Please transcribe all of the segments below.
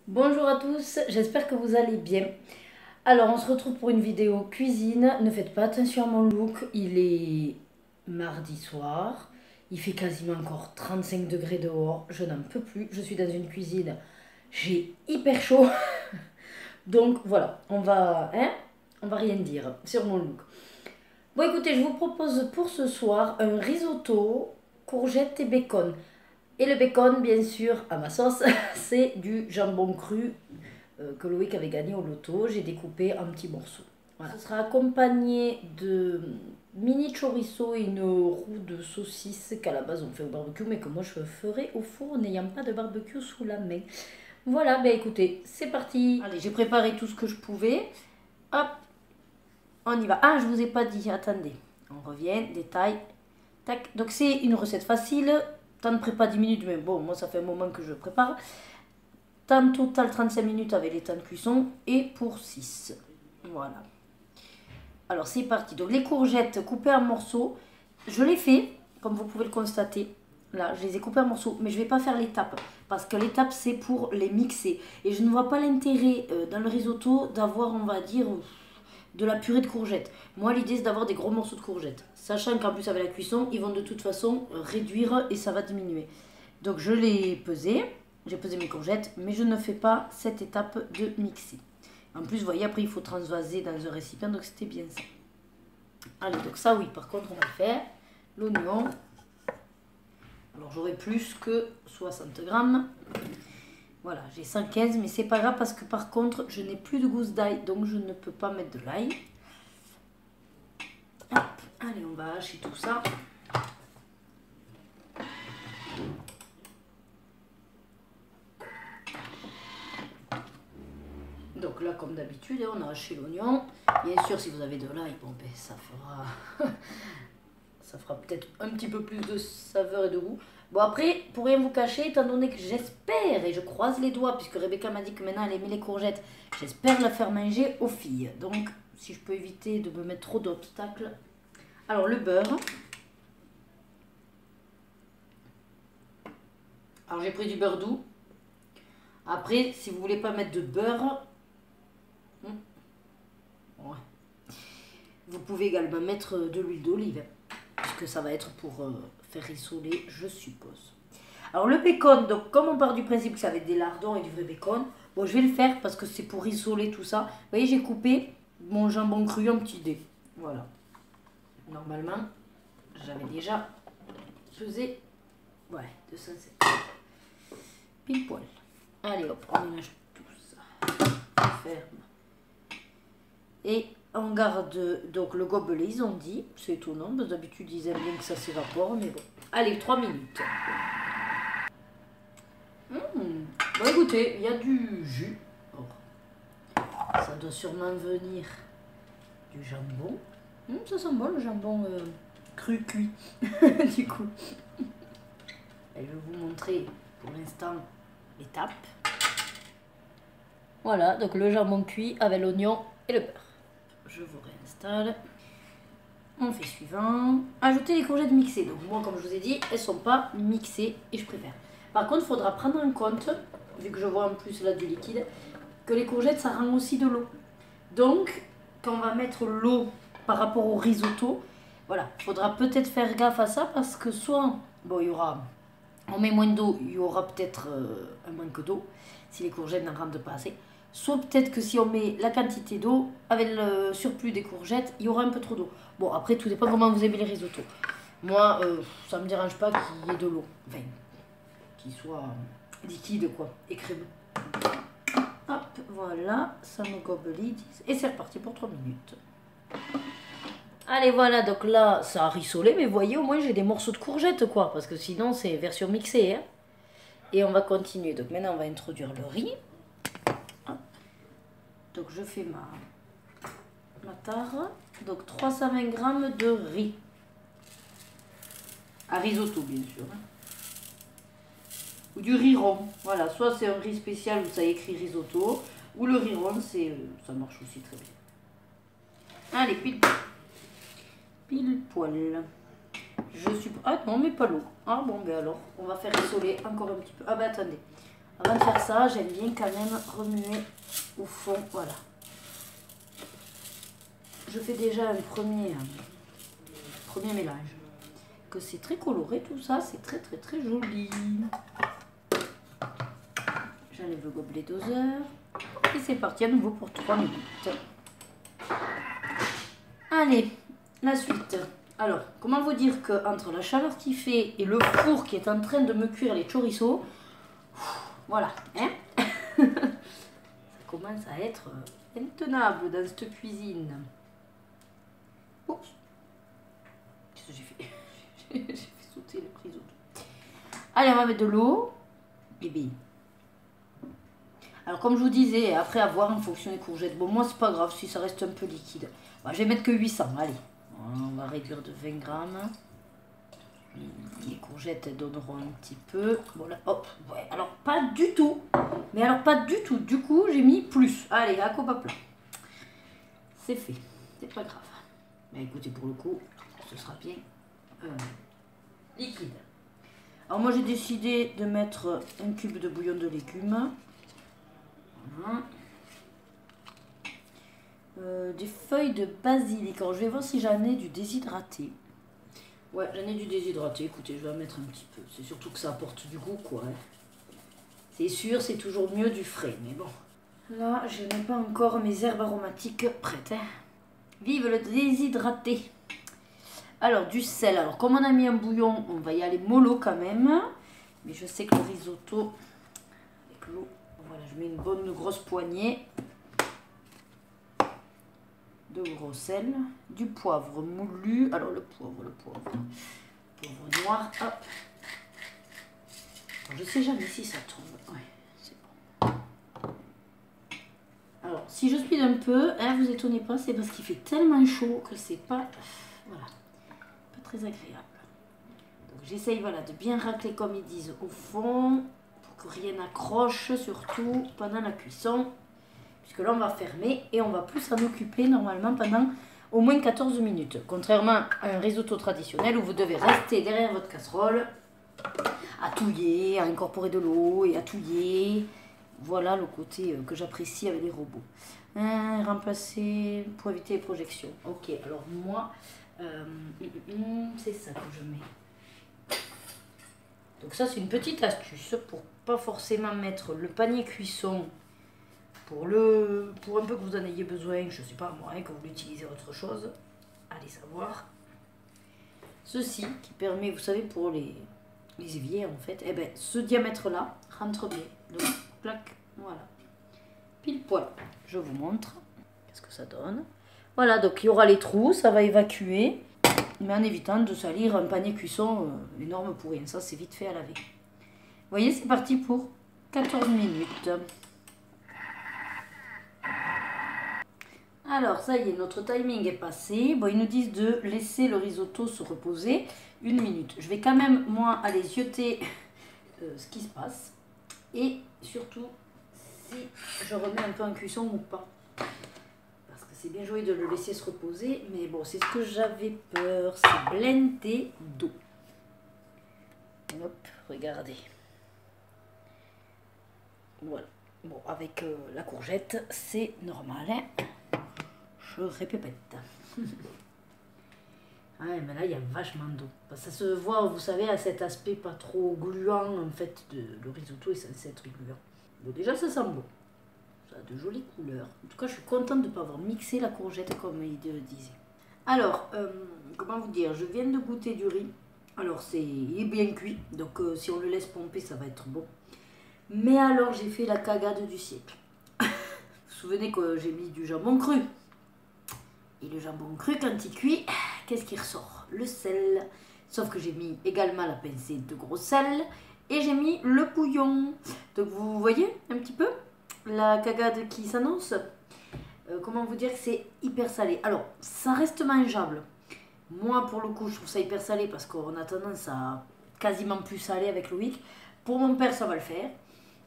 Bonjour à tous, j'espère que vous allez bien. Alors on se retrouve pour une vidéo cuisine. Ne faites pas attention à mon look, il est mardi soir. Il fait quasiment encore 35 degrés dehors, je n'en peux plus. Je suis dans une cuisine, j'ai hyper chaud. Donc voilà, on va rien dire sur mon look. Bon écoutez, je vous propose pour ce soir un risotto, courgettes et bacon. Et le bacon, bien sûr, à ma sauce, c'est du jambon cru que Loïc avait gagné au loto. J'ai découpé en petits morceaux. Voilà. Ce sera accompagné de mini chorizo et une roue de saucisse qu'à la base on fait au barbecue, mais que moi je ferai au four n'ayant pas de barbecue sous la main. Voilà, ben écoutez, c'est parti. Allez, j'ai préparé tout ce que je pouvais. Hop, on y va. Ah, je vous ai pas dit, attendez. On revient, détail. Tac. Donc c'est une recette facile. Temps de prépa 10 minutes, mais bon, moi ça fait un moment que je prépare. Temps total 35 minutes avec les temps de cuisson et pour 6. Voilà. Alors c'est parti. Donc les courgettes coupées en morceaux, je les fais, comme vous pouvez le constater. Là, je les ai coupées en morceaux, mais je ne vais pas faire l'étape. Parce que l'étape, c'est pour les mixer. Et je ne vois pas l'intérêt dans le risotto d'avoir, on va dire, de la purée de courgettes. Moi, l'idée, c'est d'avoir des gros morceaux de courgettes. Sachant qu'en plus, avec la cuisson, ils vont de toute façon réduire et ça va diminuer. Donc, je l'ai pesé. J'ai pesé mes courgettes, mais je ne fais pas cette étape de mixer. En plus, vous voyez, après, il faut transvaser dans un récipient, donc c'était bien ça. Allez, donc ça, oui, par contre, on va le faire. L'oignon. Alors, j'aurai plus que 60 grammes. Voilà, j'ai 115, mais c'est pas grave parce que par contre, je n'ai plus de gousse d'ail, donc je ne peux pas mettre de l'ail. Hop, allez, on va hacher tout ça. Donc là, comme d'habitude, on a haché l'oignon. Bien sûr, si vous avez de l'ail, bon, ben, ça fera peut-être un petit peu plus de saveur et de goût. Bon, après, pour rien vous cacher, étant donné que j'espère, et je croise les doigts, puisque Rebecca m'a dit que maintenant elle aimait les courgettes, j'espère la faire manger aux filles. Donc, si je peux éviter de me mettre trop d'obstacles. Alors, le beurre. Alors, j'ai pris du beurre doux. Après, si vous voulez pas mettre de beurre, ouais, vous pouvez également mettre de l'huile d'olive, puisque ça va être pour faire rissoler, je suppose. Alors le bacon, donc comme on part du principe que ça va être des lardons et du vrai bacon, bon je vais le faire parce que c'est pour rissoler tout ça. Vous voyez, j'ai coupé mon jambon cru en petits dés. Voilà. Normalement, j'avais déjà pesé, ouais, 207. Pile poil. Allez hop, on mélange tout ça. On ferme. Et on garde donc le gobelet, ils ont dit. C'est étonnant, parce que d'habitude ils aiment bien que ça s'évapore, mais bon. Allez, 3 minutes. Bon écoutez, il y a du jus. Oh. Ça doit sûrement venir du jambon. Ça sent bon le jambon cru cuit. Du coup. Et je vais vous montrer pour l'instant l'étape. Voilà, donc le jambon cuit avec l'oignon et le beurre. Je vous réinstalle. On fait suivant. Ajouter les courgettes mixées. Donc moi, comme je vous ai dit, elles ne sont pas mixées et je préfère. Par contre, il faudra prendre en compte, vu que je vois en plus là du liquide, que les courgettes, ça rend aussi de l'eau. Donc, quand on va mettre l'eau par rapport au risotto, voilà, il faudra peut-être faire gaffe à ça parce que soit, bon, il y aura, on met moins d'eau, il y aura peut-être un manque d'eau si les courgettes n'en rentrent pas assez. Soit peut-être que si on met la quantité d'eau, avec le surplus des courgettes, il y aura un peu trop d'eau. Bon, après, tout dépend comment vous aimez les risottos. Moi, ça ne me dérange pas qu'il y ait de l'eau. Enfin, qu'il soit liquide, quoi, et crémeux. Hop, voilà, ça me gobelise. Et c'est reparti pour 3 minutes. Allez, voilà, donc là, ça a rissolé, mais vous voyez, au moins, j'ai des morceaux de courgettes, quoi. Parce que sinon, c'est version mixée, hein. Et on va continuer. Donc maintenant, on va introduire le riz. Donc je fais ma tare. Donc 320 grammes de riz. À risotto, bien sûr. Ou du riz rond. Voilà, soit c'est un riz spécial où ça écrit risotto. Ou le riz rond, ça marche aussi très bien. Allez, pile poil. Je suis... Ah non, mais pas l'eau. Ah bon, ben alors, on va faire rissoler encore un petit peu. Ah ben attendez. Avant de faire ça, j'aime bien quand même remuer au fond, voilà. Je fais déjà un premier mélange. Que c'est très coloré tout ça, c'est très joli. J'enlève le gobelet doseur. Et c'est parti à nouveau pour 3 minutes. Allez, la suite. Alors, comment vous dire que entre la chaleur qu'il fait et le four qui est en train de me cuire les chorizos, voilà, hein. Ça commence à être intenable dans cette cuisine. Oups. Qu'est-ce que j'ai fait? J'ai fait sauter le risotto. Allez, on va mettre de l'eau. Et bien. Alors, comme je vous disais, après avoir en fonction des courgettes, bon, moi, c'est pas grave si ça reste un peu liquide. Bon, je vais mettre que 800, allez. On va réduire de 20 grammes. Les courgettes, elles donneront un petit peu. Bon, là, hop, ouais, alors pas du tout. Mais alors, pas du tout. Du coup, j'ai mis plus. Allez, à copa plat. C'est fait. C'est pas grave. Mais écoutez, pour le coup, ce sera bien liquide. Alors, moi, j'ai décidé de mettre un cube de bouillon de légumes. Voilà. Des feuilles de basilic. Alors, je vais voir si j'en ai du déshydraté. Ouais, j'en ai du déshydraté. Écoutez, je vais en mettre un petit peu. C'est surtout que ça apporte du goût, quoi. Hein. C'est sûr, c'est toujours mieux du frais, mais bon. Là, je n'ai pas encore mes herbes aromatiques prêtes. Hein. Vive le déshydraté. Alors, du sel. Alors, comme on a mis un bouillon, on va y aller mollo quand même. Mais je sais que le risotto, avec l'eau, voilà, je mets une bonne grosse poignée de gros sel, du poivre moulu. Alors, le poivre noir. Hop. Alors, je sais jamais si ça tombe. Ouais, c'est bon. Alors, si je speed un peu, hein, vous étonnez pas, c'est parce qu'il fait tellement chaud que c'est pas, voilà, pas très agréable. Donc, j'essaye, voilà, de bien racler comme ils disent au fond, pour que rien n'accroche, surtout pendant la cuisson. Puisque là, on va fermer et on va plus s'en occuper normalement pendant au moins 14 minutes. Contrairement à un risotto traditionnel où vous devez rester derrière votre casserole, à touiller, à incorporer de l'eau et à touiller. Voilà le côté que j'apprécie avec les robots. Remplacer pour éviter les projections. Ok, alors moi, c'est ça que je mets. Donc ça, c'est une petite astuce pour pas forcément mettre le panier cuisson pour un peu que vous en ayez besoin, je sais pas moi, que vous l'utilisez autre chose, allez savoir. Ceci qui permet, vous savez, pour les éviers en fait, eh ben, ce diamètre là rentre bien. Donc, plaque, voilà. Pile poil. Je vous montre. Qu'est-ce que ça donne? Voilà, donc il y aura les trous, ça va évacuer, mais en évitant de salir un panier cuisson énorme pour rien. Ça, c'est vite fait à laver. Vous voyez, c'est parti pour 14 minutes. Alors, ça y est, notre timing est passé. Bon, ils nous disent de laisser le risotto se reposer 1 minute. Je vais quand même, moi, aller zioter ce qui se passe. Et surtout, si je remets un peu en cuisson ou pas. Parce que c'est bien joli de le laisser se reposer. Mais bon, c'est ce que j'avais peur. C'est blindé d'eau. Hop, regardez. Voilà. Bon, avec la courgette, c'est normal, hein. Je répète. Ouais, mais là, il y a vachement d'eau. Ça se voit, vous savez, à cet aspect pas trop gluant, en fait, le risotto est censé être gluant. Bon, déjà, ça sent bon. Ça a de jolies couleurs. En tout cas, je suis contente de ne pas avoir mixé la courgette comme il disait. Alors, comment vous dire, je viens de goûter du riz. Alors, il est bien cuit, donc si on le laisse pomper, ça va être bon. Mais alors, j'ai fait la cagade du siècle. Vous vous souvenez que j'ai mis du jambon cru. Et le jambon cru, quand il cuit, qu'est-ce qui ressort? Le sel. Sauf que j'ai mis également la pincée de gros sel. Et j'ai mis le bouillon. Donc vous voyez un petit peu la cagade qui s'annonce. Comment vous dire que c'est hyper salé. Alors, ça reste mangeable. Moi, pour le coup, je trouve ça hyper salé parce qu'on a tendance à quasiment plus saler avec Loïc. Pour mon père, ça va le faire.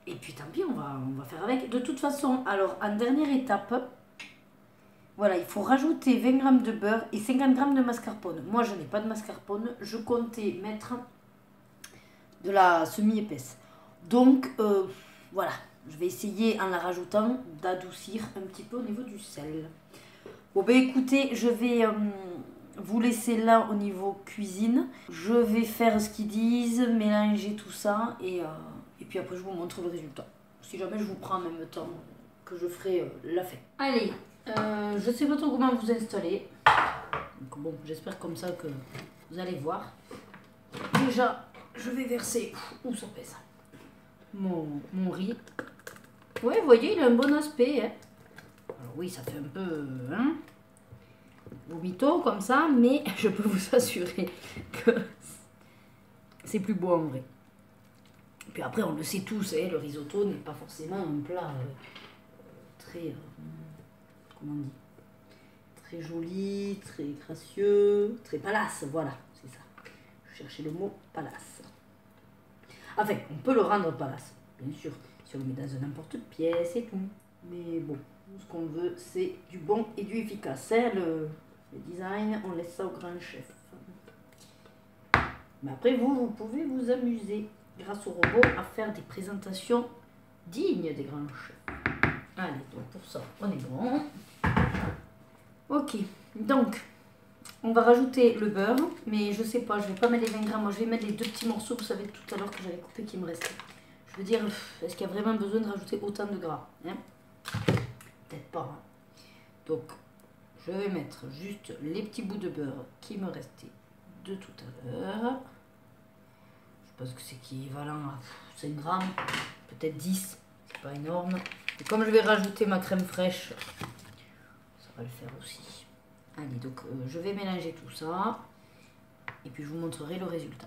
Et puis tant pis, on va faire avec. De toute façon, alors, en dernière étape... Voilà, il faut rajouter 20 g de beurre et 50 g de mascarpone. Moi, je n'ai pas de mascarpone. Je comptais mettre de la semi-épaisse. Donc, voilà, je vais essayer en la rajoutant d'adoucir un petit peu au niveau du sel. Bon ben écoutez, je vais vous laisser là au niveau cuisine. Je vais faire ce qu'ils disent, mélanger tout ça et puis après je vous montre le résultat. Si jamais je vous prends en même temps que je ferai la fête. Allez, je sais pas trop comment vous installer. Donc bon, j'espère comme ça que vous allez voir. Déjà, je vais verser, où ça pèse, mon riz. Ouais, vous voyez, il a un bon aspect. Hein. Alors oui, ça fait un peu vomito comme ça, mais je peux vous assurer que c'est plus beau en vrai. Puis après, on le sait tous, hein, le risotto n'est pas forcément un plat très, comment on dit, très joli, très gracieux, très palace, voilà, c'est ça. Je cherchais le mot palace. Enfin, on peut le rendre palace, bien sûr, si on le met dans n'importe pièce et tout. Mais bon, ce qu'on veut, c'est du bon et du efficace. Hein, le design, on laisse ça au grand chef. Mais après, vous pouvez vous amuser, grâce au robot, à faire des présentations dignes des grands chefs. Allez, donc pour ça, on est bon. Ok, donc, on va rajouter le beurre, mais je sais pas, je vais pas mettre les 20 grammes, moi je vais mettre les 2 petits morceaux, vous savez, tout à l'heure que j'avais coupé qui me restaient. Je veux dire, est-ce qu'il y a vraiment besoin de rajouter autant de gras, hein? Peut-être pas. Hein. Donc, je vais mettre juste les petits bouts de beurre qui me restaient de tout à l'heure. Je pense que c'est équivalent à 5 grammes, peut-être 10, c'est pas énorme. Et comme je vais rajouter ma crème fraîche, ça va le faire aussi. Allez, donc je vais mélanger tout ça et puis je vous montrerai le résultat.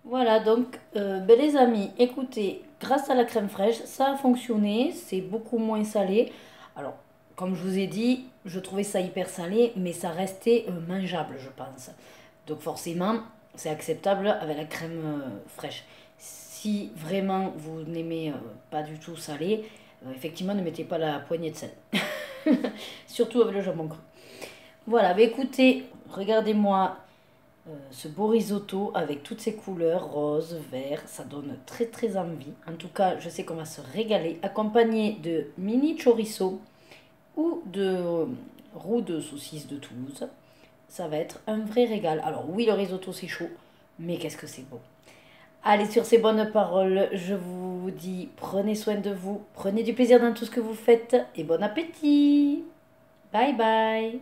Voilà, donc les amis, écoutez, grâce à la crème fraîche, ça a fonctionné, c'est beaucoup moins salé. Alors, comme je vous ai dit, je trouvais ça hyper salé, mais ça restait mangeable, je pense. Donc forcément, c'est acceptable avec la crème fraîche. Si vraiment vous n'aimez pas du tout salé, effectivement, ne mettez pas la poignée de sel. Surtout avec le jambon cru. Voilà, bah écoutez, regardez-moi ce beau risotto avec toutes ces couleurs, rose, vert, ça donne très très envie. En tout cas, je sais qu'on va se régaler, accompagné de mini chorizo ou de roux de saucisse de Toulouse. Ça va être un vrai régal. Alors oui, le risotto c'est chaud, mais qu'est-ce que c'est beau. Allez, sur ces bonnes paroles, je vous dis prenez soin de vous, prenez du plaisir dans tout ce que vous faites et bon appétit. Bye bye.